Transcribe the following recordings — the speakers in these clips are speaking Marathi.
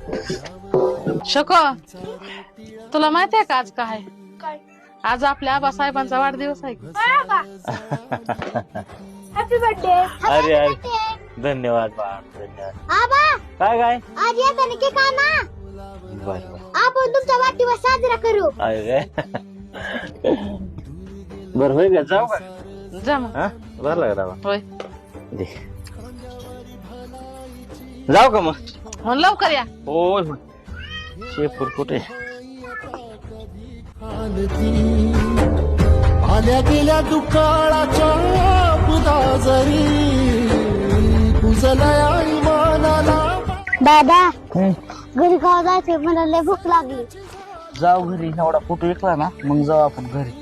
शको तुला माहिती आहे का आज काय? काय? आज आपल्या आबासाहेबांचा वाढदिवस आहे. Happy birthday. अरे अरे धन्यवाद बाळ धन्यवाद. आबा काय काय आज येताना केक आणा. बर आपण तुमचा वाढदिवस साजरा करू. अरे बर होय का जाऊ का? जा मग. हा भरला का दावा? होय दे. जाऊ का मग? मग लवकर या. होय होय शेपूर कुठे? आल्या गेल्या दुकाळाच्या पुदाजरी कुजलया इमानाला. दादा घरी गाव जायचंय, मला लय भूक लागली. जाऊ घरी एवढा फोटो विकला ना मग जाऊ आपण घरी.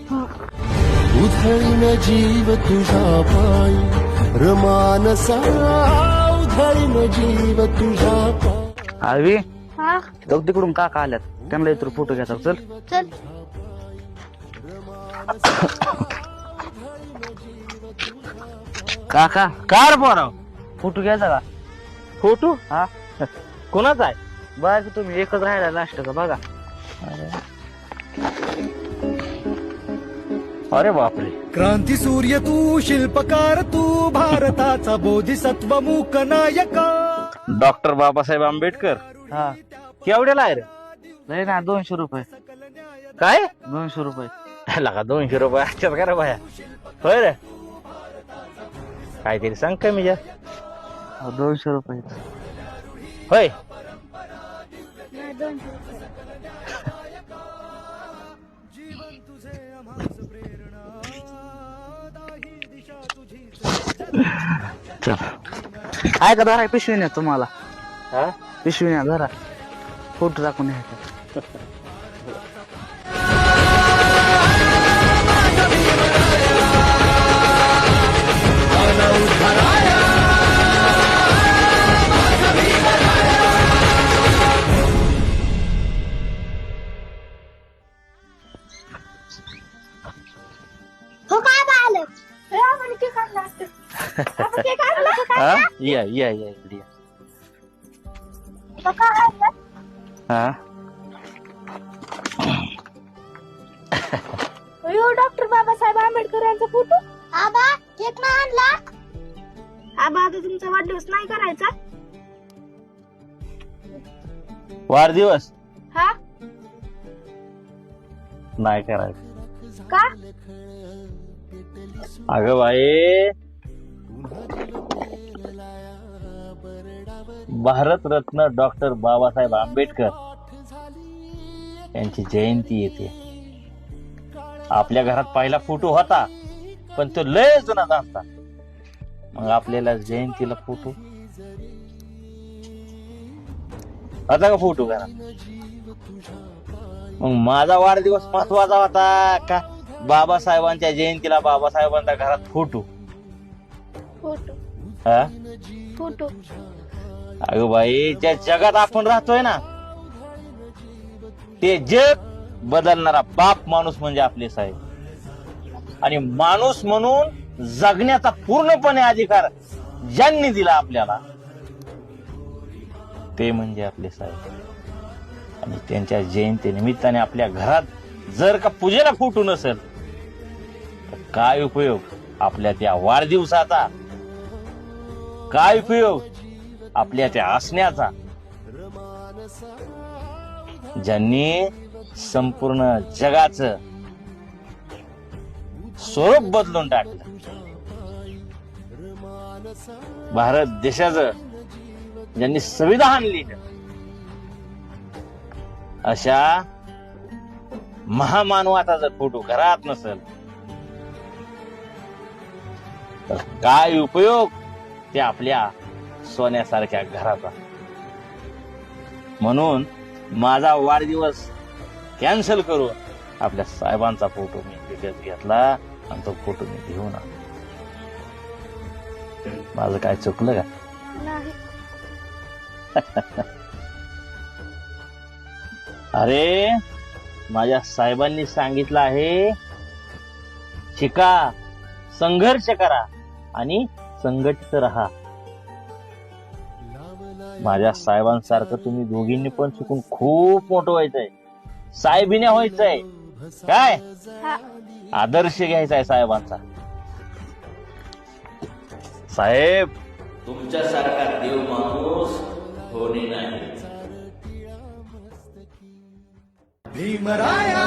उधळीन जीव तुझ्या पायी रमानसा उधळीन जीव तुझ्या पायी. आवी हा जाऊ तिकडून काका आल्यात त्यांना इतर फोटो घ्यायचा. चल चल. काका कार पोराव फोटो घ्यायचा का? फोटो हा कोणाचा आहे? बघा तुम्ही एकच राहिला लास्ट का बघा. अरे बापरे. क्रांती सूर्य तू शिल्पकार तू भारताचा बोधिसत्व मूक नायका. डॉक्टर बाबासाहेब आंबेडकर. हा केवढ्याला आहे रे? नाही ना 200 रुपये. काय 200 रुपये. लगा 200 रुपये आजच्यात का रे बाया? होय रे काहीतरी सांग कमी जास्त. 200 रुपये. होय चल आहे का धरा पिशवी न्या तुम्हाला. हा पिशवी न्या धरा फोटो टाकून या. हो काय आलं? आपण केक आणला असतं. आपण केक आणला का काय? हा या या या इकडे या. तो काय आणलं? हा अयो डॉक्टर बाबासाहेब आंबेडकर यांचा फोटो. आबा केक नाही आणला. आबा आता तुमचा वाढदिवस नाही करायचा. वाढदिवस हा नाही करायचं. का? अगं बाई भारतरत्न डॉक्टर बाबासाहेब आंबेडकर यांची जयंती येते. आपल्या घरात पहिला फोटो होता पण तो लय जुना झाला. मग आपल्याला जयंतीला फोटो होता का? फोटो घरात. मग माझा वाढदिवस महत्वाचा होता का बाबासाहेबांच्या जयंतीला बाबासाहेबांच्या घरात फोटो? फोटो हा फोटो. अगं बाई ज्या जगात आपण राहतोय ना ते जग बदलणारा बाप माणूस म्हणजे आपले साहेब. आणि माणूस म्हणून जगण्याचा पूर्णपणे अधिकार ज्यांनी दिला आपल्याला ते म्हणजे आपले साहेब. आणि त्यांच्या जयंती निमित्ताने आपल्या घरात जर का पूजेला फोटो नसेल तर काय उपयोग आपल्या त्या वाढदिवसाचा? काय उपयोग आपल्या त्या असण्याचा? ज्यांनी संपूर्ण जगाचं स्वरूप बदलून टाकलं. भारत देशाचं ज्यांनी संविधान लिहिलं अशा महामानवाचा जर फोटो घरात नसेल तर काय उपयोग ते आपल्या सोन्यासारख्या घराचा? म्हणून माझा वाढदिवस कॅन्सल करून आपल्या साहेबांचा फोटो मी विकत घेतला आणि तो फोटो मी घेऊन आलो. माझं काय चुकलं का? नाही. अरे माझ्या साहेबांनी सांगितलं आहे शिका, संघर्ष करा आणि संघटित राहा. माझ्या साहेबांसारखं तुम्ही दोघींनी पण शिकून खूप मोठं व्हायचंय, साहेबिने व्हायचंय. काय आदर्श घ्यायचा आहे साहेबांचा. साहेब तुमच्यासारखा देव माणूस होणे नाही. भीमराया